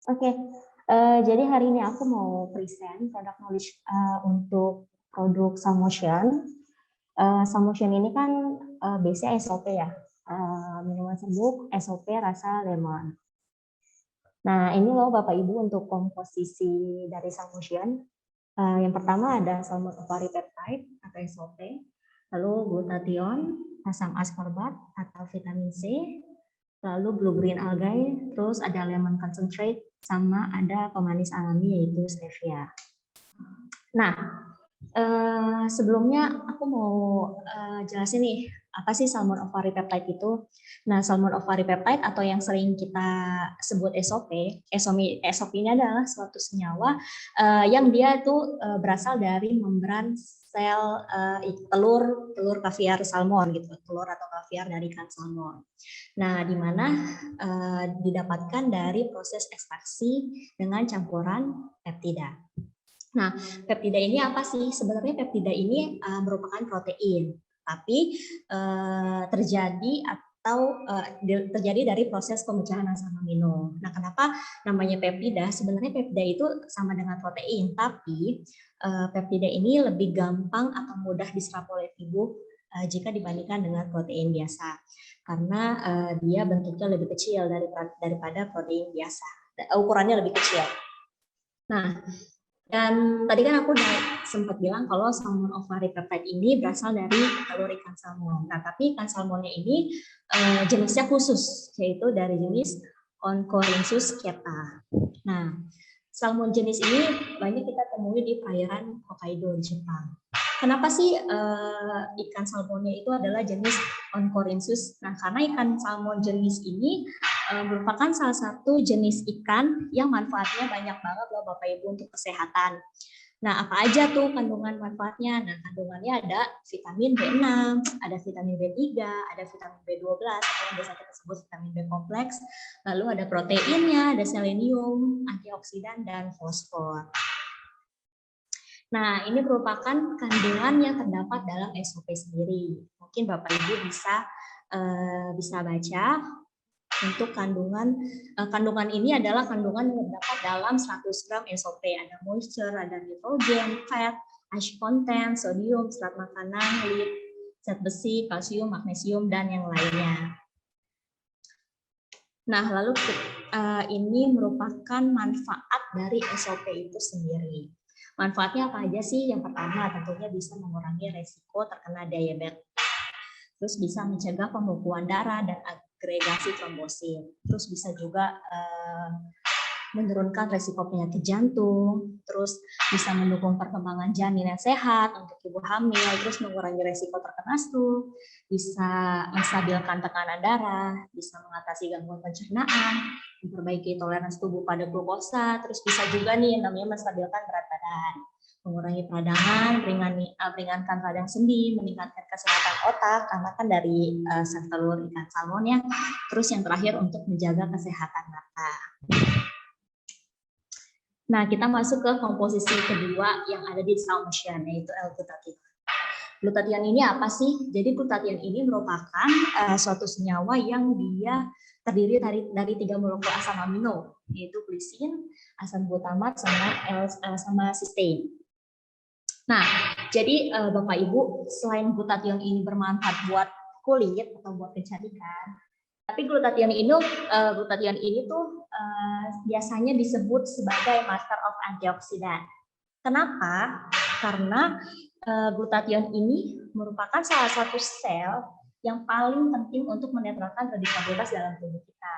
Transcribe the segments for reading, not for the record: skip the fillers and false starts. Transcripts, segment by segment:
Oke, jadi hari ini aku mau present product knowledge untuk produk Salmotion. Salmotion ini kan base-nya SOP ya, minuman serbuk SOP rasa lemon. Nah ini loh Bapak Ibu untuk komposisi dari Salmotion. Yang pertama ada salmon ovari peptide atau SOP, lalu glutathione, asam ascorbat atau vitamin C, lalu blue green algae, terus ada lemon concentrate, sama ada pemanis alami yaitu stevia. Nah, sebelumnya aku mau jelasin nih, apa sih salmon ovari peptide itu? Nah, salmon ovari peptide atau yang sering kita sebut SOP, SOP ini adalah suatu senyawa yang dia itu berasal dari membran sel telur kaviar salmon gitu, telur atau kaviar dari ikan salmon. Nah, di mana didapatkan dari proses ekstraksi dengan campuran peptida. Nah, peptida ini apa sih? Sebenarnya peptida ini merupakan protein, tapi terjadi dari proses pemecahan asam amino. Nah, kenapa namanya peptida? Sebenarnya peptida itu sama dengan protein, tapi peptida ini lebih gampang atau mudah diserap oleh tubuh jika dibandingkan dengan protein biasa, karena dia bentuknya lebih kecil daripada protein biasa, ukurannya lebih kecil. Nah, dan tadi kan aku udah sempat bilang kalau salmon ovari peptide ini berasal dari telur ikan salmon. Nah, tapi ikan salmonnya ini jenisnya khusus, yaitu dari jenis Oncorhynchus skieta. Nah, salmon jenis ini banyak kita temui di perairan Hokkaido di Jepang. Kenapa sih ikan salmonnya itu adalah jenis Oncorhynchus? Nah, karena ikan salmon jenis ini merupakan salah satu jenis ikan yang manfaatnya banyak banget loh Bapak Ibu untuk kesehatan. Nah, apa aja tuh kandungan manfaatnya? Nah, kandungannya ada vitamin B6, ada vitamin B3, ada vitamin B12, atau yang biasa kita sebut vitamin B kompleks, lalu ada proteinnya, ada selenium, antioksidan, dan fosfor. Nah, ini merupakan kandungan yang terdapat dalam SOP sendiri. Mungkin Bapak Ibu bisa baca untuk kandungan ini adalah kandungan yang terdapat dalam 100 gram SOP. Ada moisture, ada nitrogen, fat, ash content, sodium, serat makanan, lead, zat besi, kalsium, magnesium, dan yang lainnya. Nah, lalu ini merupakan manfaat dari SOP itu sendiri. Manfaatnya apa aja sih? Yang pertama tentunya bisa mengurangi resiko terkena diabetes. Terus bisa mencegah pembekuan darah dan agregasi trombosit. Terus bisa juga menurunkan resiko penyakit jantung. Terus bisa mendukung perkembangan janin yang sehat untuk ibu hamil. Terus mengurangi resiko terkena stroke. Bisa menstabilkan tekanan darah. Bisa mengatasi gangguan pencernaan. Memperbaiki toleransi tubuh pada glukosa. Terus bisa juga nih namanya menstabilkan berat badan. Mengurangi peradangan, meringankan radang sendi, meningkatkan kesehatan otak karena kan dari sel telur ikan salmon ya. Terus yang terakhir untuk menjaga kesehatan mata. Nah, kita masuk ke komposisi kedua yang ada di Salmotion, yaitu L-glutathione. Glutathione ini apa sih? Jadi glutathione ini merupakan suatu senyawa yang dia terdiri dari 3 molekul asam amino, yaitu glisin, asam glutamat, sama cysteine. Nah, jadi Bapak Ibu, selain glutathione ini bermanfaat buat kulit atau buat kecantikan, tapi glutathione ini tuh biasanya disebut sebagai master of antioksidan. Kenapa? Karena glutathione ini merupakan salah satu sel yang paling penting untuk menetralkan radikal bebas dalam tubuh kita.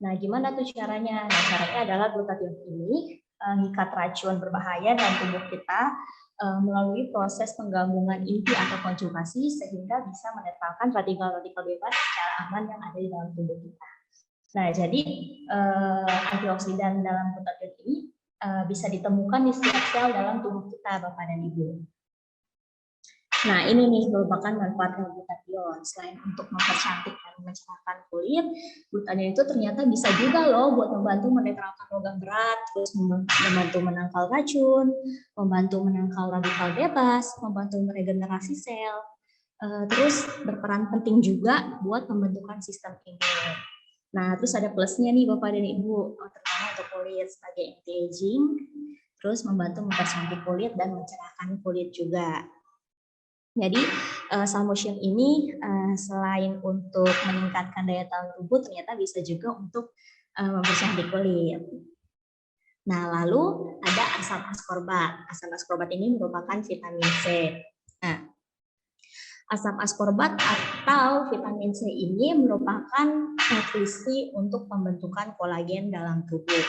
Nah, gimana tuh caranya? Nah, caranya adalah glutathione ini mengikat racun berbahaya dalam tubuh kita melalui proses penggabungan inti atau konjugasi sehingga bisa menetralkan radikal-radikal bebas secara aman yang ada di dalam tubuh kita. Nah, jadi antioksidan dalam glutathione ini bisa ditemukan di setiap sel dalam tubuh kita, Bapak dan Ibu. Nah, ini nih merupakan manfaat glutathione. Selain untuk mempercantik dan mencerahkan kulit, glutathione itu ternyata bisa juga loh buat membantu menetralkan logam berat, terus membantu menangkal racun, membantu menangkal radikal bebas, membantu meregenerasi sel, terus berperan penting juga buat pembentukan sistem imun. Nah, terus ada plusnya nih Bapak dan Ibu, terutama untuk kulit sebagai anti-aging, terus membantu mempercantik kulit dan mencerahkan kulit juga. Jadi Salmotion ini selain untuk meningkatkan daya tahan tubuh, ternyata bisa juga untuk mempercantik kulit. Nah, lalu ada asam askorbat. Asam askorbat ini merupakan vitamin C. Nah, asam askorbat atau vitamin C ini merupakan nutrisi untuk pembentukan kolagen dalam tubuh.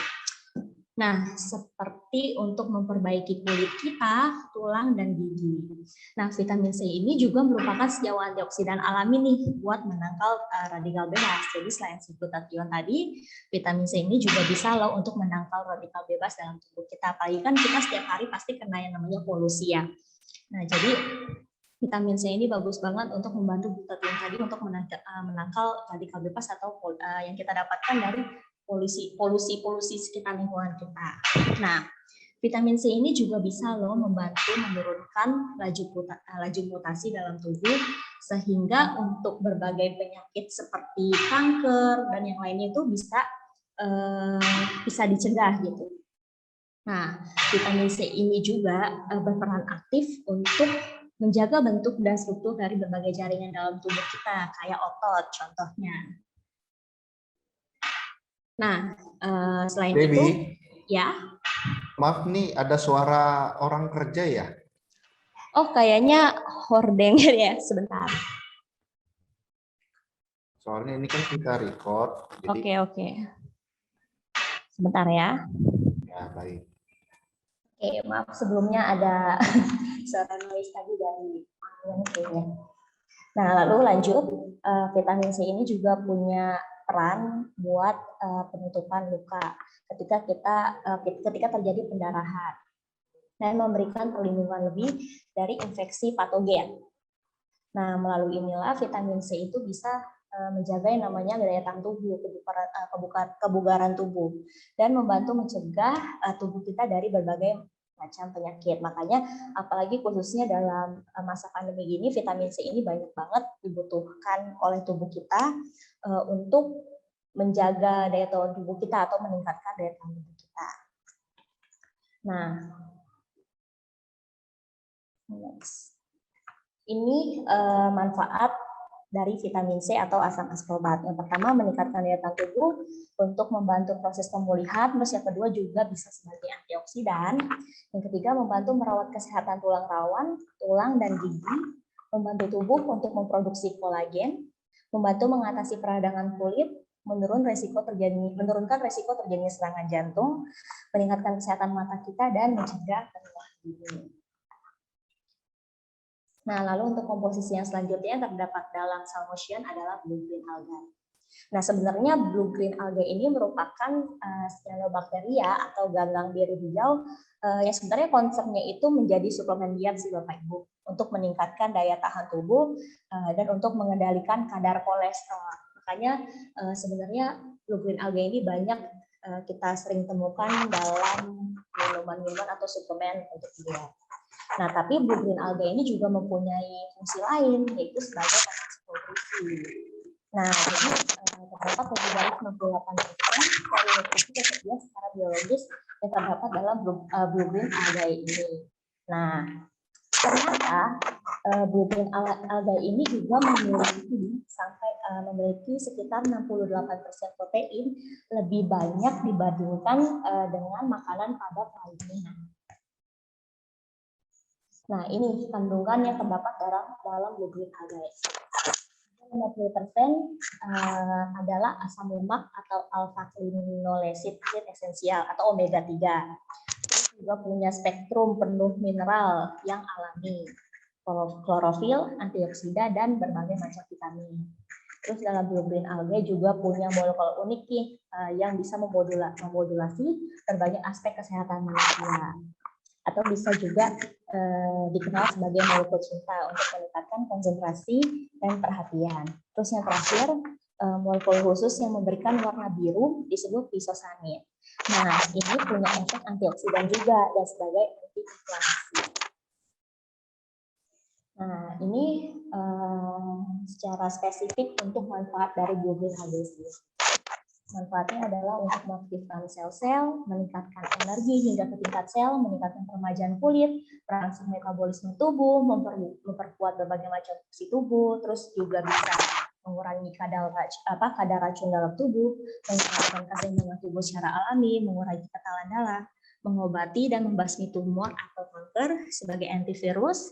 Nah, seperti untuk memperbaiki kulit kita, tulang, dan gigi. Nah, vitamin C ini juga merupakan senyawa antioksidan alami nih buat menangkal radikal bebas. Jadi selain si glutathione tadi, vitamin C ini juga bisa loh untuk menangkal radikal bebas dalam tubuh kita. Apalagi kan kita setiap hari pasti kena yang namanya polusi ya. Nah, jadi vitamin C ini bagus banget untuk membantu glutathione tadi untuk menangkal radikal bebas atau yang kita dapatkan dari polusi sekitar lingkungan kita. Nah, vitamin C ini juga bisa loh membantu menurunkan laju mutasi dalam tubuh sehingga untuk berbagai penyakit seperti kanker dan yang lainnya itu bisa dicegah gitu. Nah, vitamin C ini juga berperan aktif untuk menjaga bentuk dan struktur dari berbagai jaringan dalam tubuh kita, kayak otot contohnya. Nah, selain Debbie, itu, ya. Maaf nih, ada suara orang kerja ya? Oh, kayaknya hordeng ya, sebentar. Soalnya ini kan kita record. Jadi... Oke. Sebentar ya. Ya, baik. Oke, maaf sebelumnya ada suara noise tadi dari kayaknya. Nah, lalu lanjut, vitamin C ini juga punya peran buat penutupan luka ketika terjadi pendarahan dan memberikan perlindungan lebih dari infeksi patogen. Nah, melalui inilah vitamin C itu bisa menjaga yang namanya daya tahan tubuh, kebugaran tubuh, dan membantu mencegah tubuh kita dari berbagai macam penyakit. Makanya apalagi khususnya dalam masa pandemi ini, vitamin C ini banyak banget dibutuhkan oleh tubuh kita untuk menjaga daya tahan tubuh kita atau meningkatkan daya tahan tubuh kita. Nah, next. Ini manfaat dari vitamin C atau asam askorbat. Yang pertama, meningkatkan daya tahan tubuh untuk membantu proses pemulihan. Terus yang kedua juga bisa sebagai antioksidan. Yang ketiga, membantu merawat kesehatan tulang rawan, tulang dan gigi, membantu tubuh untuk memproduksi kolagen, membantu mengatasi peradangan kulit, menurunkan resiko terjadinya serangan jantung, meningkatkan kesehatan mata kita dan mencegah penuaan dini. Nah, lalu untuk komposisi yang selanjutnya terdapat dalam Salmotion adalah blue green algae. Nah, sebenarnya blue green algae ini merupakan cyanobacteria atau ganggang biru hijau yang sebenarnya concernnya itu menjadi suplemen diet sih Bapak Ibu untuk meningkatkan daya tahan tubuh dan untuk mengendalikan kadar kolesterol. Makanya sebenarnya blue green algae ini banyak kita sering temukan dalam minuman-minuman atau suplemen untuk diet. Nah, tapi blue green algae ini juga mempunyai fungsi lain, yaitu sebagai pemanas nutrisi. Nah, jadi terdapat lebih dari 98% dari nutrisi tersedia secara biologis yang terdapat dalam blue green algae ini. Nah, ternyata blue green algae ini juga memiliki sekitar 68% protein, lebih banyak dibandingkan dengan makanan padat lainnya. Nah, ini kandungan yang terdapat dalam blue green algae. 50% adalah asam lemak atau alpha-linolenic acid esensial atau omega 3. Terus juga punya spektrum penuh mineral yang alami, klorofil, antioksida, dan berbagai macam vitamin. Terus dalam blue green algae juga punya molekul unik yang bisa memodulasi berbagai aspek kesehatan manusia. Atau bisa juga dikenal sebagai molekul cinta untuk meningkatkan konsentrasi dan perhatian. Terus yang terakhir, molekul khusus yang memberikan warna biru disebut lisosanid. Nah, ini punya efek antioksidan juga dan sebagai anti-inflamasi. Nah, ini secara spesifik untuk manfaat dari blue green algae. Manfaatnya adalah untuk mengaktifkan sel-sel, meningkatkan energi hingga ke tingkat sel, meningkatkan peremajaan kulit, perangsang metabolisme tubuh, memperkuat berbagai macam fungsi tubuh, terus juga bisa mengurangi kadar racun dalam tubuh, meningkatkan keseimbangan tubuh secara alami, mengurangi ketalan darah, mengobati dan membasmi tumor atau kanker sebagai antivirus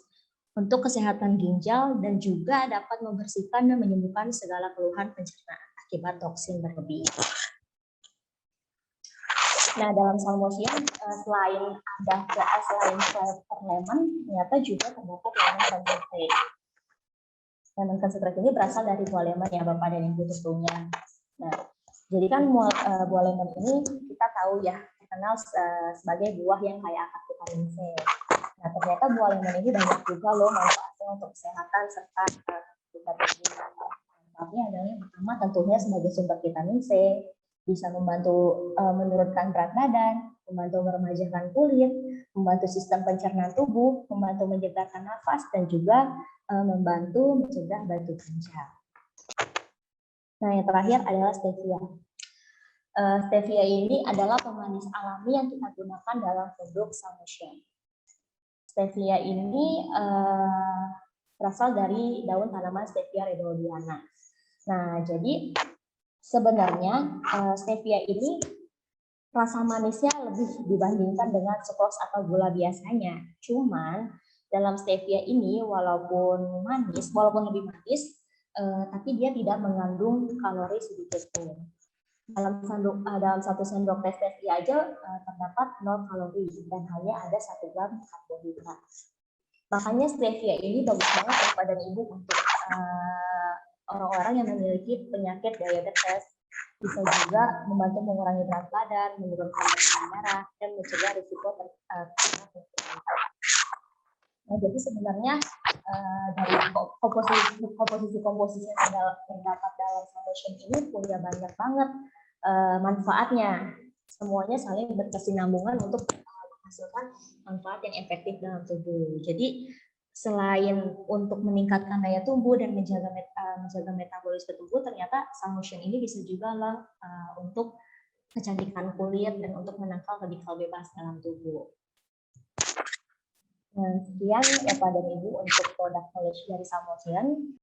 untuk kesehatan ginjal, dan juga dapat membersihkan dan menyembuhkan segala keluhan pencernaan akibat toksin berlebih. Nah, dalam salmotion selain lemon, ternyata juga terdapat lemon concentrate. Lemon concentrate ini berasal dari buah lemon ya Bapak dan Ibu tentunya. Nah, jadi kan buah lemon ini kita tahu ya terkenal sebagai buah yang kaya akan vitamin C. Nah, ternyata buah lemon ini banyak juga loh manfaatnya untuk kesehatan serta vitamin C. Manfaatnya adalah yang pertama tentunya sebagai sumber vitamin C, bisa membantu menurunkan berat badan, membantu meremajakan kulit, membantu sistem pencernaan tubuh, membantu menyegarkan nafas, dan juga membantu mencegah batu ginjal. Nah, yang terakhir adalah stevia. Stevia ini adalah pemanis alami yang kita gunakan dalam produk salmotion. Stevia ini berasal dari daun tanaman Stevia redoldiana. Nah, jadi sebenarnya stevia ini rasa manisnya lebih dibandingkan dengan sukrose atau gula biasanya. Cuman dalam stevia ini walaupun lebih manis, tapi dia tidak mengandung kalori sedikit pun. Dalam 1 sendok teh stevia aja terdapat 0 kalori dan hanya ada 1 gram karbohidrat. Makanya stevia ini bagus banget ya Bapak dan Ibu untuk orang-orang yang memiliki penyakit diabetes. Bisa juga membantu mengurangi berat badan, menurunkan tekanan darah, dan mencegah risiko terkena penyakit. Nah, jadi sebenarnya dari komposisi yang terdapat dalam salmotion ini punya banyak banget manfaatnya. Semuanya saling berkesinambungan untuk menghasilkan manfaat yang efektif dalam tubuh. Jadi selain untuk meningkatkan daya tubuh dan menjaga metabolisme tubuh, ternyata salmotion ini bisa juga untuk kecantikan kulit dan untuk menangkal radikal bebas dalam tubuh. Nah, sekian Bapak dan Ibu untuk produk knowledge dari salmotion.